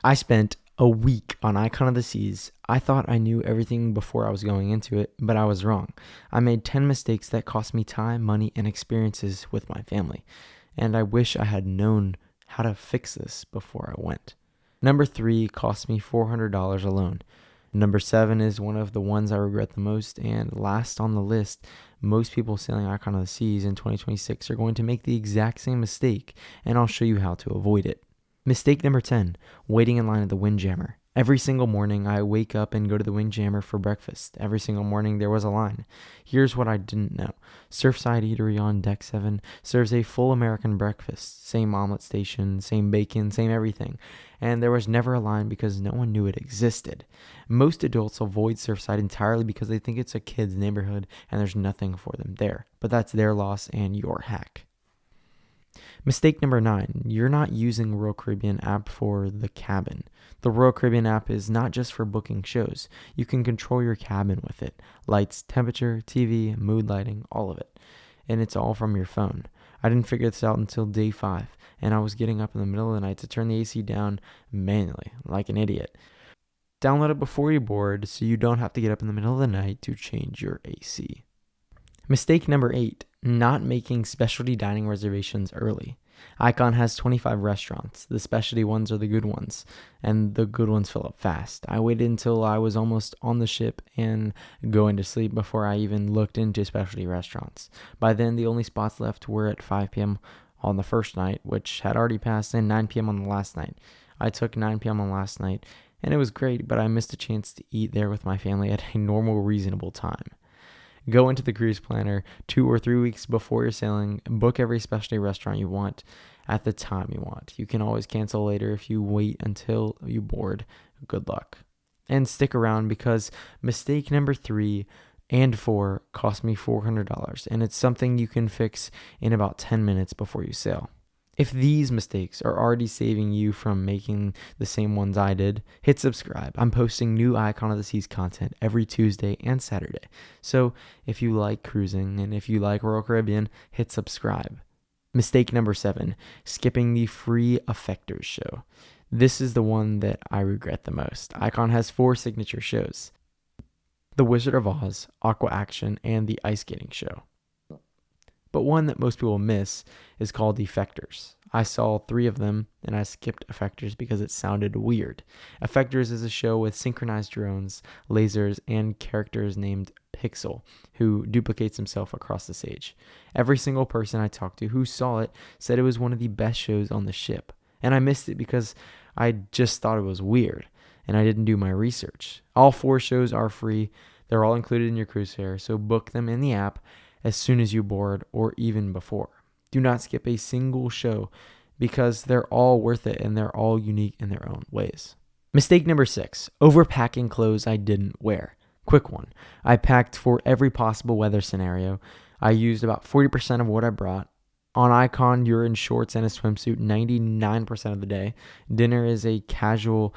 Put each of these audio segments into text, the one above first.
I spent a week on Icon of the Seas. I thought I knew everything before I was going into it, but I was wrong. I made 10 mistakes that cost me time, money, and experiences with my family. And I wish I had known how to fix this before I went. Number 3 cost me $400 alone. Number 7 is one of the ones I regret the most. And last on the list, most people sailing Icon of the Seas in 2026 are going to make the exact same mistake, and I'll show you how to avoid it. Mistake number 10, waiting in line at the Windjammer. Every single morning, I wake up and go to the Windjammer for breakfast. Every single morning, there was a line. Here's what I didn't know. Surfside Eatery on Deck 7 serves a full American breakfast. Same omelet station, same bacon, same everything. And there was never a line because no one knew it existed. Most adults avoid Surfside entirely because they think it's a kid's neighborhood and there's nothing for them there. But that's their loss and your hack. Mistake number 9, you're not using Royal Caribbean app for the cabin. The Royal Caribbean app is not just for booking shows. You can control your cabin with it. Lights, temperature, TV, mood lighting, all of it. And it's all from your phone. I didn't figure this out until day 5, and I was getting up in the middle of the night to turn the AC down manually, like an idiot. Download it before you board so you don't have to get up in the middle of the night to change your AC. Mistake number 8, not making specialty dining reservations early. Icon has 25 restaurants. The specialty ones are the good ones, and the good ones fill up fast. I waited until I was almost on the ship and going to sleep before I even looked into specialty restaurants. By then, the only spots left were at 5 p.m. on the first night, which had already passed, and 9 p.m. on the last night. I took 9 p.m. on last night, and it was great, but I missed a chance to eat there with my family at a normal, reasonable time. Go into the cruise planner 2 or 3 weeks before you're sailing. Book every specialty restaurant you want at the time you want. You can always cancel later if you wait until you board. Good luck. And stick around because mistake number 3 and 4 cost me $400, and it's something you can fix in about 10 minutes before you sail. If these mistakes are already saving you from making the same ones I did, hit subscribe. I'm posting new Icon of the Seas content every Tuesday and Saturday. So if you like cruising and if you like Royal Caribbean, hit subscribe. Mistake number 7, skipping the free Effectors show. This is the one that I regret the most. Icon has 4 signature shows: The Wizard of Oz, Aqua Action, and the Ice Skating Show. But one that most people miss is called Effectors. I saw 3 of them, and I skipped Effectors because it sounded weird. Effectors is a show with synchronized drones, lasers, and characters named Pixel, who duplicates himself across the stage. Every single person I talked to who saw it said it was one of the best shows on the ship, and I missed it because I just thought it was weird, and I didn't do my research. All 4 shows are free. They're all included in your cruise fare, so book them in the app as soon as you board or even before. Do not skip a single show because they're all worth it and they're all unique in their own ways. Mistake number 6, overpacking clothes I didn't wear. Quick one. I packed for every possible weather scenario. I used about 40% of what I brought. On Icon, you're in shorts and a swimsuit 99% of the day. Dinner is a casual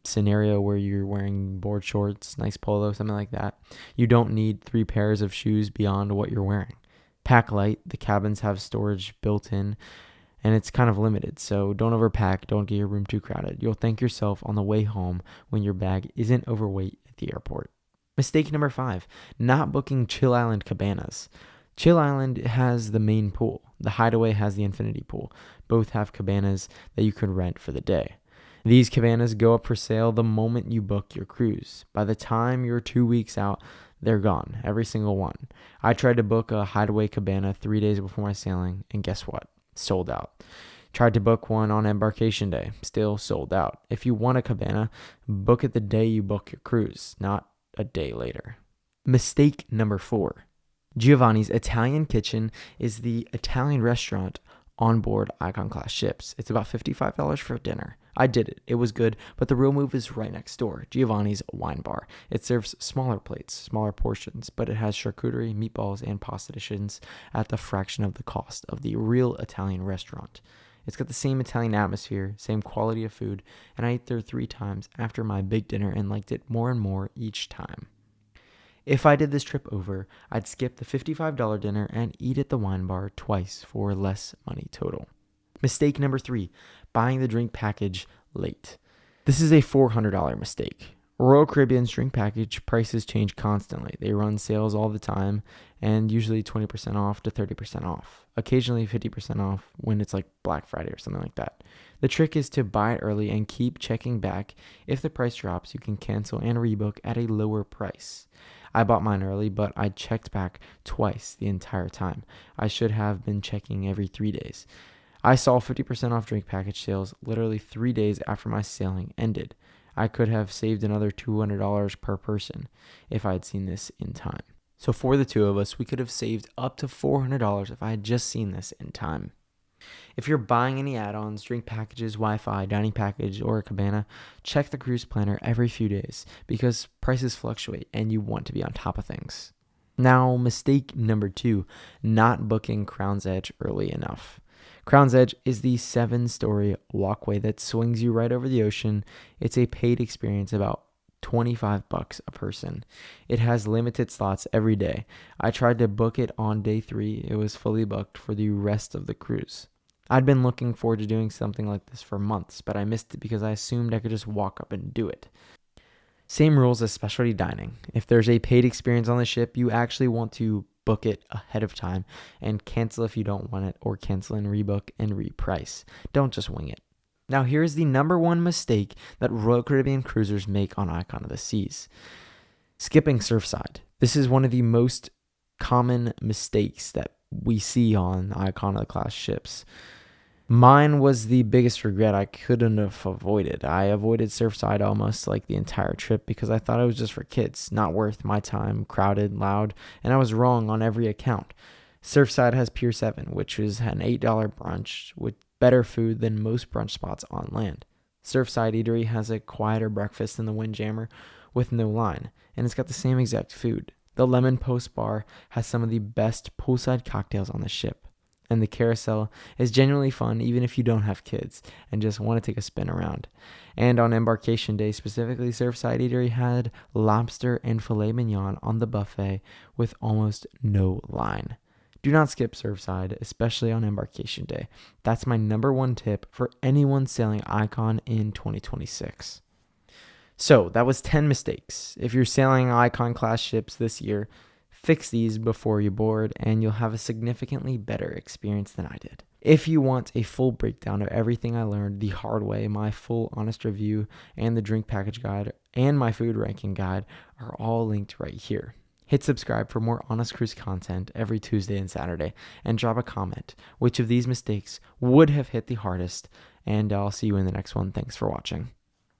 scenario where you're wearing board shorts, nice polo, something like that. You don't need 3 pairs of shoes beyond what you're wearing. Pack light. The cabins have storage built in, and it's kind of limited, so don't overpack. Don't get your room too crowded. You'll thank yourself on the way home when your bag isn't overweight at the airport. Mistake number 5, not booking Chill Island cabanas. Chill Island has the main pool. The Hideaway has the infinity pool. Both have cabanas that you can rent for the day. These cabanas go up for sale the moment you book your cruise. By the time you're 2 weeks out, they're gone, every single one. I tried to book a Hideaway cabana 3 days before my sailing, and guess what? Sold out. Tried to book one on embarkation day, still sold out. If you want a cabana, book it the day you book your cruise, not a day later. Mistake number 4. Giovanni's Italian Kitchen is the Italian restaurant on board Icon class ships. It's about $55 for dinner. I did it. It was good, but the real move is right next door, Giovanni's Wine Bar. It serves smaller plates, smaller portions, but it has charcuterie, meatballs, and pasta dishes at the fraction of the cost of the real Italian restaurant. It's got the same Italian atmosphere, same quality of food, and I ate there 3 times after my big dinner and liked it more and more each time. If I did this trip over, I'd skip the $55 dinner and eat at the wine bar twice for less money total. Mistake number 3, buying the drink package late. This is a $400 mistake. Royal Caribbean's drink package prices change constantly. They run sales all the time and usually 20% off to 30% off. Occasionally 50% off when it's like Black Friday or something like that. The trick is to buy it early and keep checking back. If the price drops, you can cancel and rebook at a lower price. I bought mine early, but I checked back twice the entire time. I should have been checking every 3 days. I saw 50% off drink package sales literally 3 days after my sailing ended. I could have saved another $200 per person if I had seen this in time. So for the two of us, we could have saved up to $400 if I had just seen this in time. If you're buying any add-ons, drink packages, Wi-Fi, dining package, or a cabana, check the cruise planner every few days because prices fluctuate and you want to be on top of things. Now, mistake number 2, not booking Crown's Edge early enough. Crown's Edge is the 7-story walkway that swings you right over the ocean. It's a paid experience, about $25 a person. It has limited slots every day. I tried to book it on day 3. It was fully booked for the rest of the cruise. I'd been looking forward to doing something like this for months, but I missed it because I assumed I could just walk up and do it. Same rules as specialty dining. If there's a paid experience on the ship, you actually want to book it ahead of time and cancel if you don't want it, or cancel and rebook and reprice. Don't just wing it. Now here's the number 1 mistake that Royal Caribbean cruisers make on Icon of the Seas. Skipping Surfside. This is one of the most common mistakes that we see on Icon of the class ships. Mine was the biggest regret I couldn't have avoided. I avoided Surfside almost like the entire trip because I thought it was just for kids, not worth my time, crowded, loud, and I was wrong on every account. Surfside has Pier 7, which is an $8 brunch with better food than most brunch spots on land. Surfside Eatery has a quieter breakfast than the Windjammer with no line, and it's got the same exact food. The Lemon Post Bar has some of the best poolside cocktails on the ship. And the carousel is genuinely fun even if you don't have kids and just want to take a spin around. And on embarkation day specifically, Surfside Eatery had lobster and filet mignon on the buffet with almost no line. Do not skip Surfside, especially on embarkation day. That's my number 1 tip for anyone sailing Icon in 2026. So that was 10 mistakes. If you're sailing Icon class ships this year, fix these before you board and you'll have a significantly better experience than I did. If you want a full breakdown of everything I learned the hard way, my full honest review and the drink package guide and my food ranking guide are all linked right here. Hit subscribe for more Honest Cruise content every Tuesday and Saturday, and drop a comment which of these mistakes would have hit the hardest, and I'll see you in the next one. Thanks for watching.